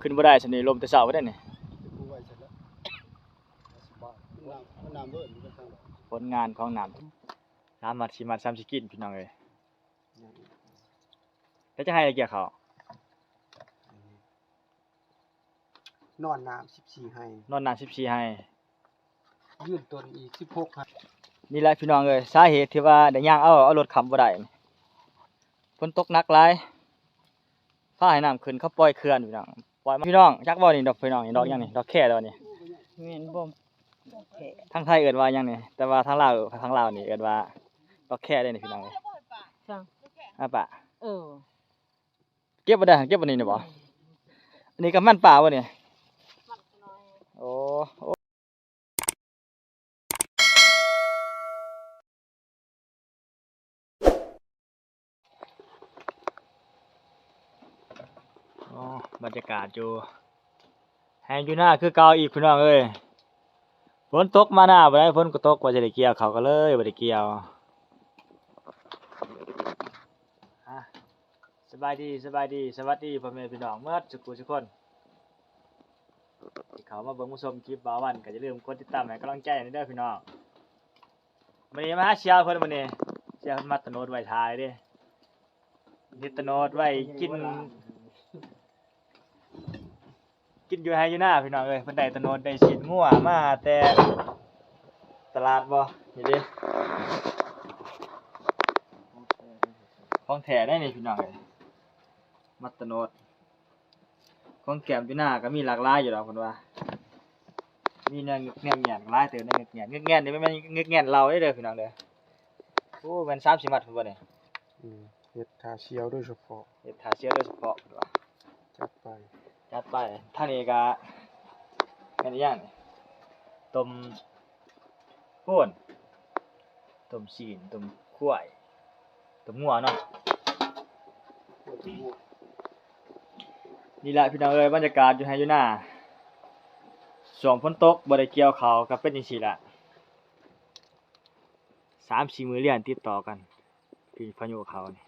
ขึ้นบ่ได้สนิลมแต่เช้าบ่ได้นี่ผลงานของน้ำ3 มัด 4 มัด 30 กินพี่น้องเอ้ยแล้วจะให้อะไรเกี่ยวเขานอนน้ำ14ให้นอนน้ำ14ให้ยืนต้นอีก16ให้นี่แหละพี่น้องเอ้ยสาเหตุที่ว่าได้ย่างเอารถค้ำบ่ได้ฝนตกหนักหลายฟ้าให้น้ำขึ้นเขาปล่อยเขื่อนพี่น้องปล่อยมาพี่น้องจักบ่นี่ดอกพี่น้องนี่ดอกหยังนี่ดอกแค่ดอกนี่แม่นบ่ทางไทยเอิ้นว่าหยังนี่แต่ว่าทางลาวนี่เอิ้นว่าดอกแค่ได้นี่พี่น้องเอ้ยจังปะเออเก็บบ่ได้เก็บบ่นี่บ่อันนี้ก็มันป่าบ่นี่โอ้บรรยากาศอยู่แฮงอยู่หน้าคือเก่าอีกพี่น้องเอ้ยฝนตกมาหน้าบ่ได้ฝนก็ตกว่าจะได้เกี่ยวเขาก็เลยบ่ได้เกี่ยวสบายดีสวัสดีพ่อแม่พี่น้องเมื่อสุขทุกคนที่เขามาเบิ่งมาชมคลิปบ่าววันก็อย่าลืมกดติดตามให้กำลังใจให้เด้อพี่น้องมื้อนี้มาหาเชียวเพิ่นมื้อนี้เชียวเพิ่นมาตะโนดไว้ทายเด้เฮ็ดตะโนดไว้กินอยู่ไห้อยู่หน้าพี่น้องเอ้ยเพิ่นได้ตะโนดได้ชิ้นงัวมาแต่ตลาดบ่นี่เด้ของแท้ได้นี่พี่น้องเอ้ยมัตตะโนดของแก้มอยู่หน้าก็มีหลากหลายอยู่ดอกเพิ่นว่ามีเนื้อแง่นหลายเติบเนื้อแง่นนี่มันแง่นเราเด้อพี่น้องเด้อโอ้มัน30 มัดพุ่นบ่นี่เฮ็ดทาเชียวโดยเฉพาะเฮ็ดท่าเสียโดยเฉพาะพุ่นว่าจัดไปทางนี้ก็แม่นอีหยังนี่ต้มโพ่นต้มชีนต้มข้วยต้มงัวเนาะนี่แหละพี่น้องเอ้ยบรรยากาศอยู่ไห้อยู่หน้าช่วงฝนตกบ่ได้เกี่ยวข้าวก็เป็นจังซี่ล่ะ 3-4 มื้อเรียนติดต่อกันที่พายุเขานี่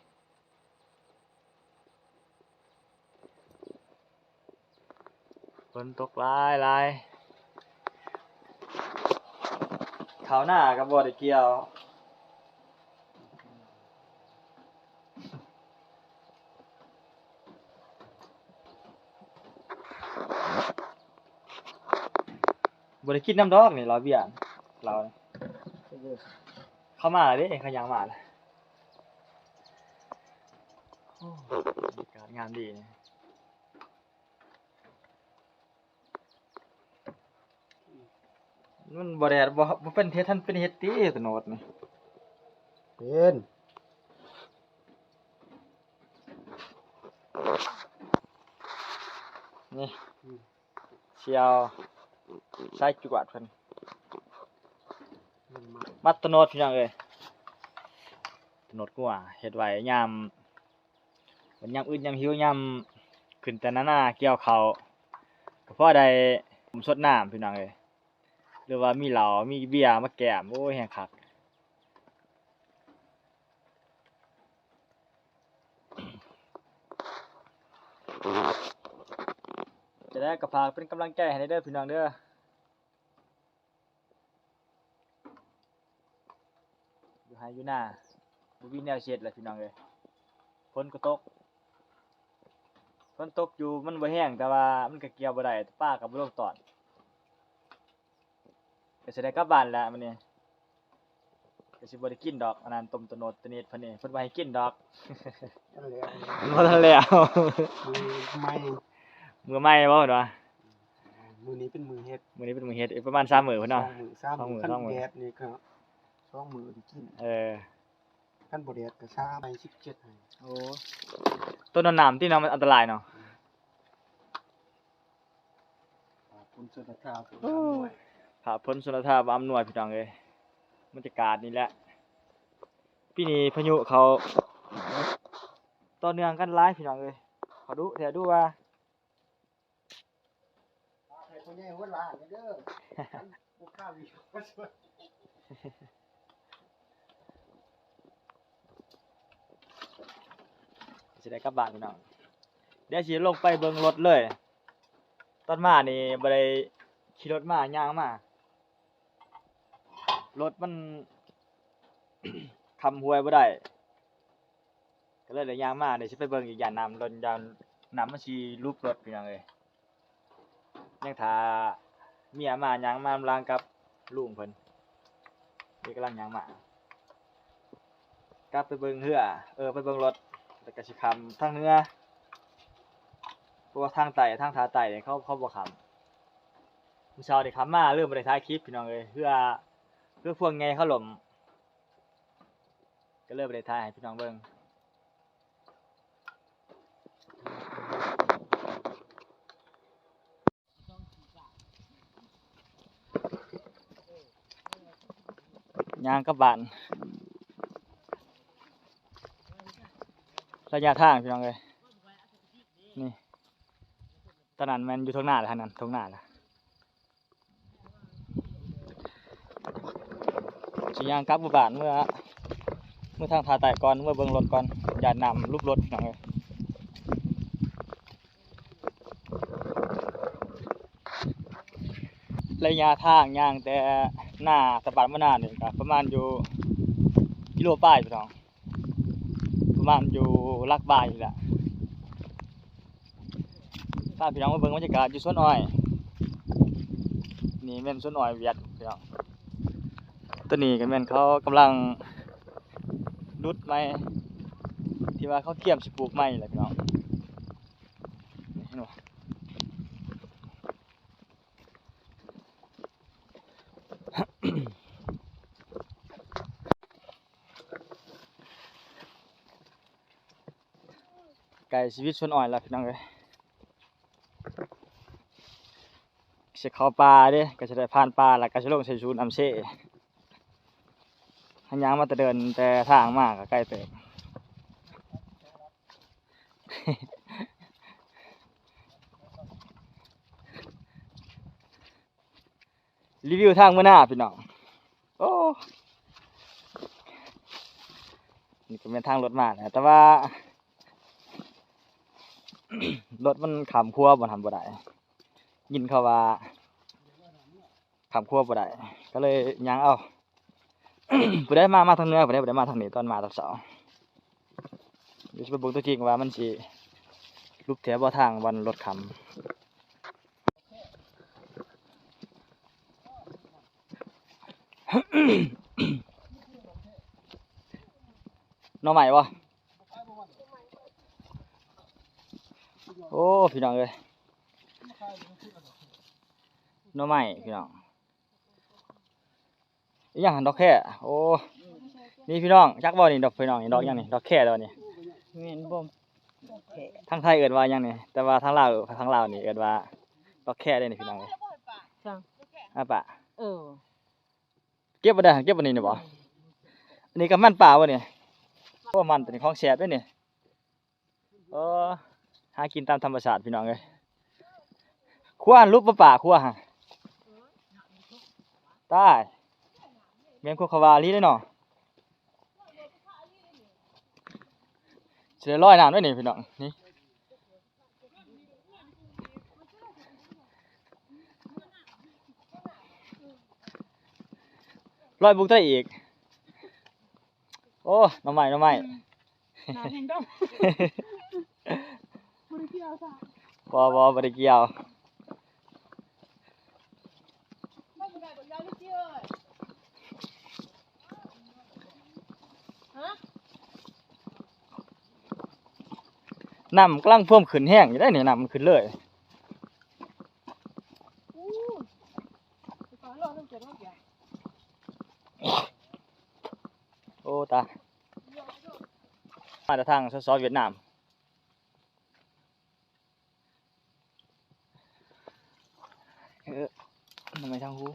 ฝนตกหลายข้าวหน้าก็บ่ได้เกี่ยวบ่ได้กินน้ำดอกนี่เราเบียนเราเข้ามาเด้เขายังมาแล้วโอ้บรรยากาศงามดีนี่มันบ่ได้บ่เป็นเฮ็ดท่านเป็นเฮ็ดติตะโนดนี่เป็นนี่เชียวใส่จวดเพิ่นมัดตะโนดพี่น้องเอ้ยตะโนดกูว่าเฮ็ดไว้ยามวันยามอื่นยามหิวยามขึ้นแต่หน้าเกี่ยวข้าวก็พอได้ผมสดน้ำพี่น้องเอ้ยหรือว่ามีเหล้ามีเบียร์มาแก้มโอ้ยแฮงคักจะได้ก็ฝากเป็นกำลังใจให้เด้อพี่น้องเด้ออยู่ไห้อยู่หน้าบ่มีแนวเช็ดแหละพี่น้องเอ้ยฝนก็ตกอยู่มันบ่แห้งแต่ว่ามันก็เกี่ยวบ่ได้ป้าก็บ่ลงตอนก็สิได้กลับบ้านแล้วมื้อนี้ก็สิบ่ได้กินดอกอันนั้นต้มตะโนดตะนิดเพิ่นนี่เพิ่นบ่ให้กินดอกบ่ทันแล้วมื้อใหม่บ่เพิ่นว่ามื้อนี้เป็นมื้อเฮ็ดอีกประมาณ3 มื้อพุ่นเนาะ2 มื้อคันแดดนี่ก็2 มื้อสิกินคันบ่แดดก็3ไป17ให้โอ้ต้นน้ำที่เนาะมันอันตรายเนาะคุณสุนทราพระพ้นสุนทราอำนวยพี่น้องเอ้ยบรรยากาศนี่แหละปีนี้พายุเขาต่อเนื่องกันหลายพี่น้องเอ้ยขอดูเดี๋ยวดูว่าให้พ่อใหญ่หัวหลานเด้อบ่ข้าวอีกบ่ช่วยสิได้กลับบ้านพี่น้องเดี๋ยวสิลงไปเบิ่งรถเลย ตอนมานี่บ่ได้ขี่รถมาย่างมารถมัน คำห้วยบ่ได้ก็เลยได้ย่างมาเดี๋ยวสิไปเบิ่งอีกย่านน้ำรถยานน้ำมันสิรูปรถพี่น้องเอ้ยยังท่าเมียมาย่างมานำลางกับลุงเพิ่นนี่กำลังย่างมากลับไปเบิ่งเฮือไปเบิ่งรถแล้วก็สิข้ามทางเหนือเพราะว่าทางใต้ทางท่าใต้เนี่ยเขาบ่ข้ามมื้อเช้านี่ข้ามมาเริ่มบ่ได้ถ่ายคลิปพี่น้องเอ้ยเพื่อพวกไงเขาล่มก็เลยบ่ได้ถ่ายให้พี่น้องเบิ่งย่างกลับบ้านระยะทางพี่น้องเอ้ยนี่ตอนนั้นแม่นอยู่ทางหน้าแล้วนั่นทางหน้าล่ะสิย่างกลับบ้านเมื่อทางท่าใต้ก่อนเมื่อเบิ่งรถก่อนย่านน้ำรูปรถพี่น้องเอ้ยระยะทางย่างแต่หน้าตะบันมะนาวนี่ก็ประมาณอยู่กิโลปลายพี่น้องประมาณอยู่ลักบ่ายนี่แหละถ้าพี่น้องมาเบิ่งบรรยากาศอยู่สวนอ้อยนี่แม่นสวนอ้อยเวียดพี่น้องตัวนี้ก็แม่นเขากำลังดุดไม้ที่ว่าเขาเตรียมสิปลูกไม้แหละพี่น้องนี่ไก่ชีวิตสวนอ้อยแล้วพี่น้องเอ้ยสิเข้าป่าเด้ก็จะได้ผ่านป่าแล้วก็สิลงใส่ศูนย์อำเภอหันยางมาแต่เดินแต่ทางมากก็ใกล้เติบ รีวิวทางมื้อหน้าพี่น้องโอ้นี่ก็เป็นทางรถมานะแต่ว่า รถมันข้ามขั้วบ่ทำบ่ได้ยินเขาว่าข้ามขั้วบ่ได้ก็เลยย่างเอา บ่ได้มาทางเหนือบ่ได้มาทางนี้ตอนมาตอนเช้าเดี๋ยวสิไปเบิ่งตัวจริงว่ามันสิรูปแถวบ่ทางวันรถข้ามหน่อใหม่บ่โอ้พี่น้องเอ้ยหน่อใหม่พี่น้องอีหยังหั่นดอกแค่โอ้นี่พี่น้องจักบ่นี่ดอกพี่น้องนี่ดอกหยังนี่ดอกแค่ดอกนี่ แม่นบ่แค่ ทางไทยเอิ้นว่าหยังนี่แต่ว่าทางลาวนี่เอิ้นว่าดอกแค่เด้นี่พี่น้องเอ้ย ฟัง อ่ะปะ เออ เก็บบ่ได้เก็บบ่นี่บ่อันนี้ก็มันป่าบ่นี่โอ้มันตัวนี้ของแซ่บเด้นี่หากินตามธรรมชาติพี่น้องเอ้ยคั่วรูปป่าคั่วหั่นตายแม่นคั่วขาวาลีเด้เนาะสิได้ลอยน้ำด้วยนี่พี่น้องนี่ลอยบุกได้อีกโอ้หน่อไม้น้าแห่งดอกบ่ได้เกี่ยวซะ บ่ได้เกี่ยวน้ำกำลังเพิ่มขึ้นแห้งอยู่ได้นี่น้ำมันขึ้นเลยโอ้ตามาจากทางสเวียดนามทำไมทางหู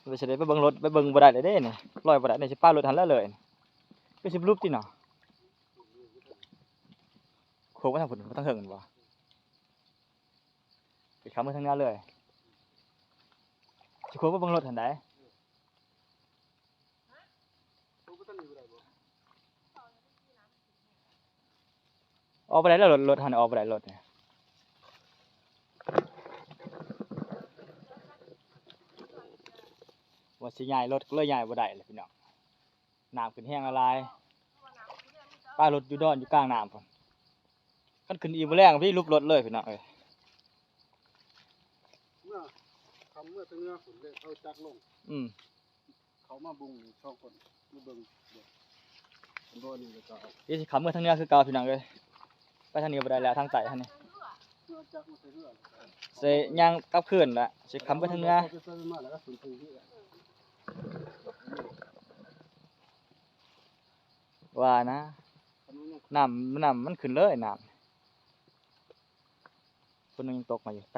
ไปเสด็จไปเบิ่งรถไปเบิ่งบ่ได้เลยเด้นี่ลอยบ่ได้นี่สิป้ารถหันแล้วเลยก็สิรูปติเนาะโคกมาทางพุ่นบ่ทางเฮิงบ่ไปเข้ามาทางนั้นเลยสิโคกไปเบิ่งรถหันได้อ๋อ อกบ่ได้แล้วรถหันออกบ่ได้รถเนี่ยว่าสิย้ายรถก็เลยย้ายบ่ได้เลยพี่น้องน้ำขึ้นแห้งละลายป้ารถอยู่ดอนอยู่กลางน้ำพุ่นคันขึ้นอีกบ่แรงพี่ลุกรถเลยพี่น้องเอ้ย เมื่อเมื่อเนื้อฝนเลยเอาจักลง เขามาบุงช่องคนมาเบิ่งเดี๋ยวบ่นี่ก็เอา เดี๋ยวสิขับมือทางเหนือคือเก่าพี่น้องเอ้ยไปทางนี้บ่ได้แล้วทางใต้ทางนี้ จักมาใส่เรือ สิย่างกลับคืนละสิขับไปทางเหนือ ไปใส่มาแล้วก็สูงๆที่ ว่านะน้ำมันขึ้นเลยน้ำคนนึงตกมาอยู่ไป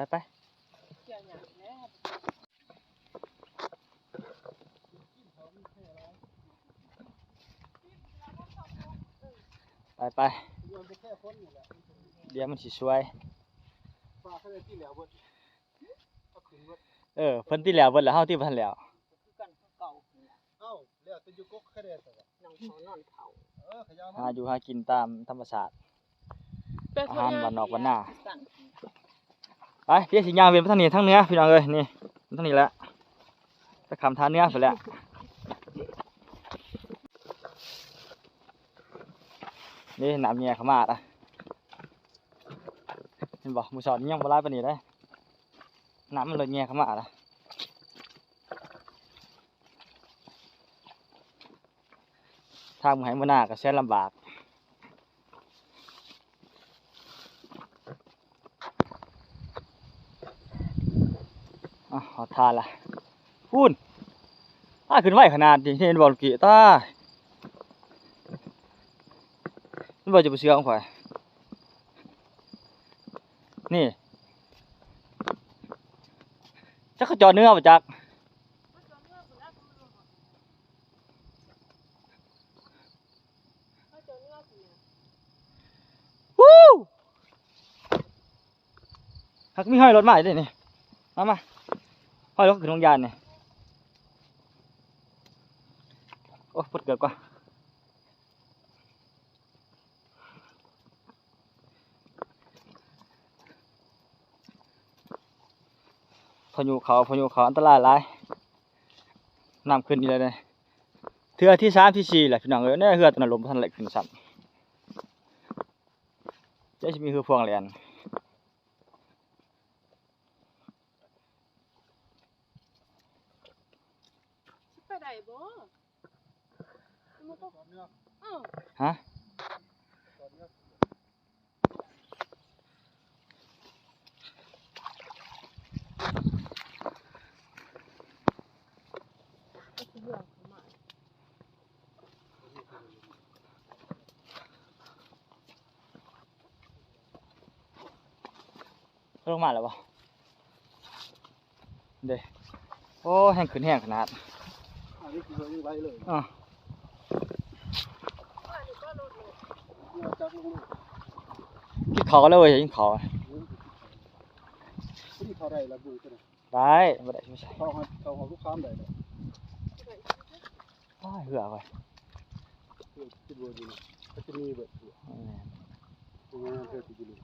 เดี๋ยวมันสิช่วยเพิ่นที่แล้วเบิดแล้วเฮาที่บ่ทันแล้ว เอ้าแล้วจะอยู่กกแค่ได้ซะ หาอยู่หากินตามธรรมชาติอาหารบ้านนอกบ้านนาไปเดี๋ยวสิย่างเวียนไปทางนี้ทางเหนือพี่น้องเอ้ยนี่ทางนี้แหละไปคำทางเหนือไปแล้วนี่น้ำแย่เข้ามาอ่ะเห็นบ่มื้อเช้านี้ยังบ่หลายปานนี้เด้น้ำมันเลยแย่เข้ามาล่ะทางมื้อให้มื้อหน้าก็แสนลำบากขอทานละพูนขึ้นไหวขนาดนี้เห็นบอลกี่ตามันบอกจะไปเชื่อของข่อยนี่จักเขาจอเนื้อป่ะจักวู้หักมีห้อยรถใหม่ด้วยนี่มาห้อยรถขึ้นโรงยานนี่โอ้ปวดเกิดกว่าพายุเขาอันตรายหลายน้ำขึ้นอีกเลยเทื่อที่3ที่4แหละพี่น้องเอ้ยเนี่ยเฮือตอนลมทันไหลขึ้นซ้ำจะมีคือพวงแหลนไปได้บ่ฮะลงมาแล้วบ่เด้โอ้แห้งขึ้นแห้งขนาดอันนี้คือยังไว้เลยจักลง กินเขาแล้วเว้ยกินเขาที่เขาได้ระบุกัน ได้บ่ได้ไม่ใช่เขาลูกค้าได้เลย เหือไป ที่บัวดีก็จะมีแบบนี้เธอที่ดี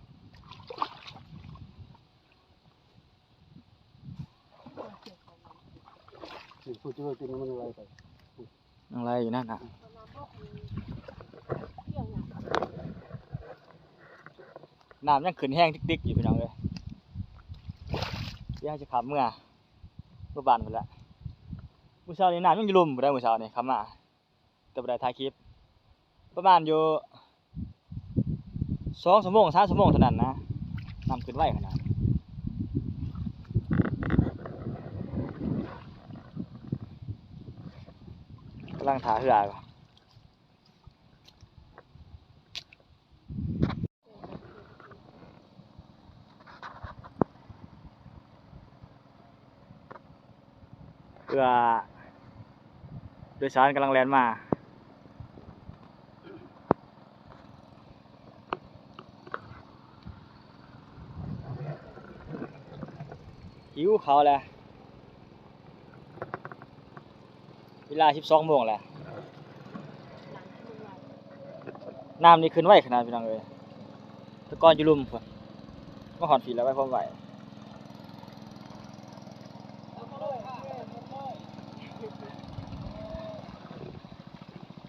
ผู้ช่วยกินมันอะไรไปอะไรอยู่นั่นน่ะน้ำยังขึ้นแห้งติ๊กๆอยู่พี่น้องเลยเดี๋ยวจะขับเมื่อบานไปแล้วมื้อเช้านี้น้ำยังอยู่ลุ่มบ่ได้มื้อเช้านี่ขับมาแต่บ่ได้ถ่ายคลิปประมาณอยู่2 ชั่วโมง 3 ชั่วโมงเท่านั้นนะน้ำขึ้นไวขนาดกำลังถ่าเหืออยู่เพื่อโดยสารกำลังแล่นมาหิวเขาแหละเวลา 12 โมงแหละน้ำนี่ขึ้นไวขนาดพี่น้องเอ้ย ตะกอนอยู่ลุ่มพุ่นมาหอดผีแล้วไว้พร้อมไหว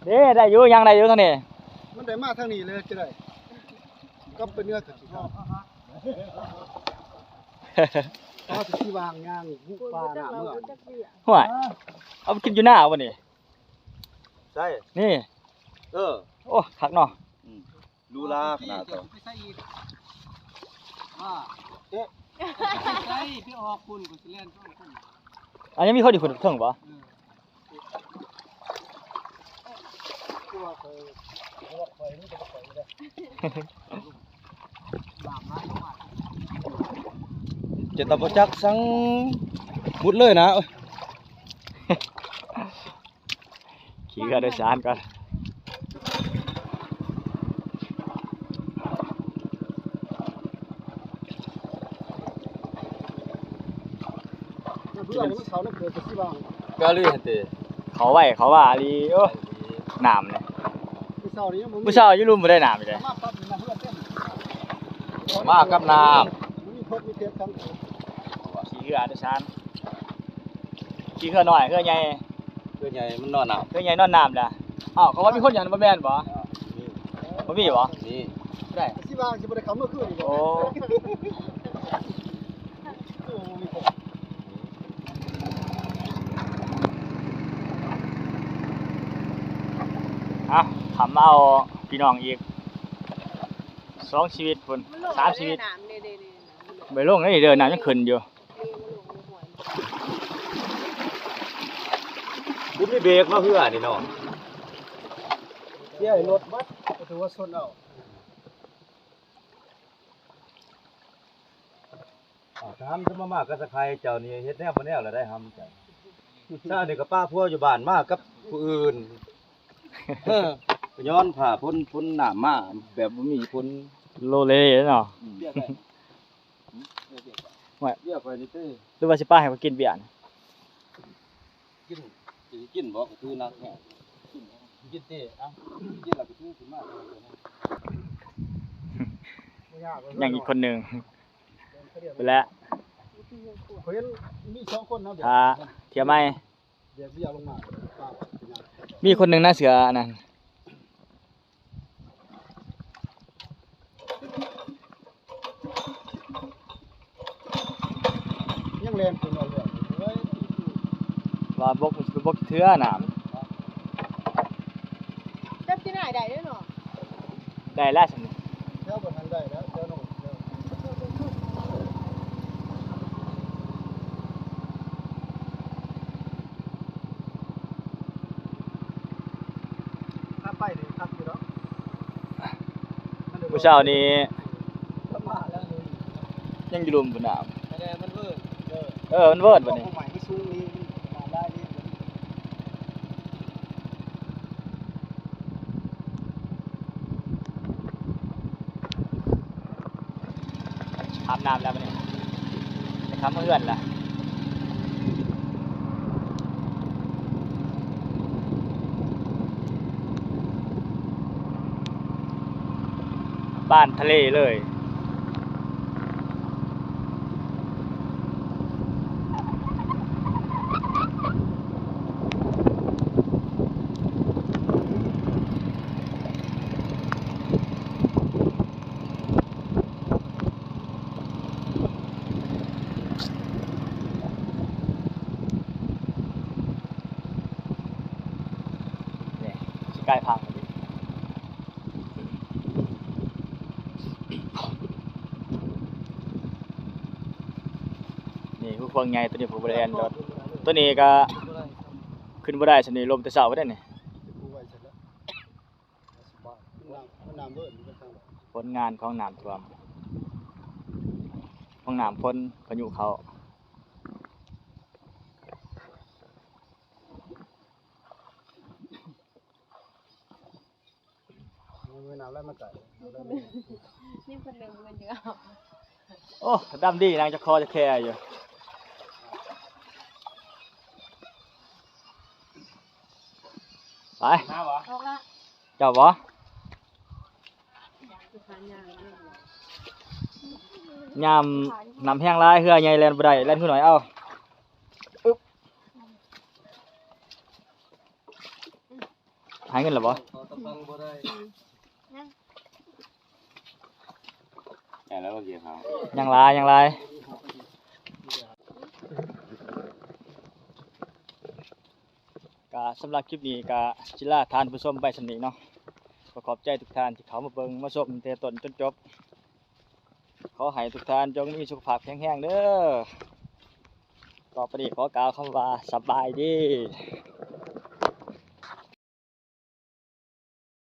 เด้ได้อยู่ยังได้อยู่ทางนี้ มันได้มาทางนี้เลยจะได้ก็เป็นเนื้อถึงที่เขาจะที่วางย่างหุบปลาหน้าเมื่อ ห่วยเอาไปกินอยู่หน้าวันนี้ ใช่ นี่ โอ้คักเนาะ ดูลาขนาดต่อ ไปใส่อีกเอ๊ะใส่พี่ออกคุณกับสิแลนด์ต้องคุณ อันนี้มีคนอยู่คนเทิงบ่ คือว่าเคยนี่จะไปเลยหลามมาเข้ามา จะตะบจักสังมุดเลยนะ ขี่เรือโดยสารก่อน เพื่อนมันเขาแล้วเกิดที่วาง กาลือเห็นเต เขาไว้เขาว่าลีโอ้น้ำเนี่ย ที่เสานี้มัน ผู้เช้าอยู่ลุ่มบ่ได้น้ำอีกเลย มาปั๊บมันเพื่อนเต้น มากับน้ มันมีพดมีเทียบทั้ง ขี่เรือโดยสารขี่เรือน้อยเรือใหญ่ ำคือใหญ่มันนอนหนาว เรือใหญ่นอนน้ำจ้ะอ้าวเขาว่ามีคนอย่างนั้นบ่แม่นบ่บ่มีบ่ นี่ ได้ ที่วางจะบริคำเมื่อคืนอีก โอ้อ่ะทำเอาพี่น้องอีก2ชีวิตพุ่น3ชีวิต น้ำนี่ๆๆ ไปลงนี่เดินน้ำยังขึ้นอยู่ กูมีเบรกมาเพื่อนี่เนาะ เที่ยรถบัสก็ถือว่าส้นเอา ถามจะมามากกับสะใครเจ้านี่เฮ็ดแนวบ่แนวแล้วได้ทำจ้ะถ้านี่ก็ป้าพัวอยู่บ้านมากกับผู้อื่นย้อนผ่าพ้นหนามมาแบบบ่มีพ้น โลเลเนาะ เบี้ยได้เบี้ยไปนี่เต้ หรือว่าสิป้าให้เขากินเบียร์นะ กินกินบ่ก็คือนักแห่กินเต้เอ้ากินแล้วก็คือสิมา อย่างอีกคนหนึ่งไปแล้ว เขาเห็นมี2คนเนาะเดี๋ยว ถ้าเทียไม่ เดี๋ยวเบี้ยลงมา มีคนหนึ่งน่าเสืออันนั้น ยังแรงขึ้นเอาเลยเฮ้ย ว่าบกเทือหนาม จับที่ไหนได้ด้วยเนาะ ได้แล้วสมมุติ แถวบนทันได้แล้วแถวโน่นแถวถ้าไปนี่ทักอยู่แล้ว ผู้เช้านี้ มาแล้วเลย ยังอยู่รุมบนหนาม แต่มันเวิร์ด มันเวิร์ดบัดนี้ ใหม่ที่สูงนี้มาได้นี่ อาบน้ำแล้วบัดนี้จะทำเพื่อนล่ะบ้านทะเลเลยนี่สิใกล้พังพอดีนี่ผู้พวงใหญ่ตัวนี้ผู้บริเวณรถตัวนี้ก็ขึ้นบ่ได้สนิลมแต่เช้าบ่ได้นี่ กูไว้เสร็จแล้วสบายมันน้ำเวิร์ดมันก็ทาง ผลงานของน้ำท่วมของน้ำพ้นพายุเขา มันน้ำแล้วมันไก่ นี่คนหนึ่งมันเยอะ โอ้ดำดีนางจะคอจะแค่อยู่ไป ออกละ เจ้าบ่ สุพรรณยางเลย ยามน้ำแห้งหลายเหือใหญ่แล่นบ่ได้แล่นคือหน่อยเอาอึ๊บหายเงินแล้วบ่ เขาตะปังบ่ได้ แล้วก็เกี่ยวเขา ยังหลายยังหลายก็สำหรับคลิปนี้ก็สิลาท่านผู้ชมไปสำนี้เนาะก็ขอบใจทุกท่านที่เข้ามาเบิ่งมาชมแต่ต้นจนจบขอให้ทุกท่านจงมีสุขภาพแข็งแรงเด้อต่อไปนี้ขอกล่าวคำว่าสบายดี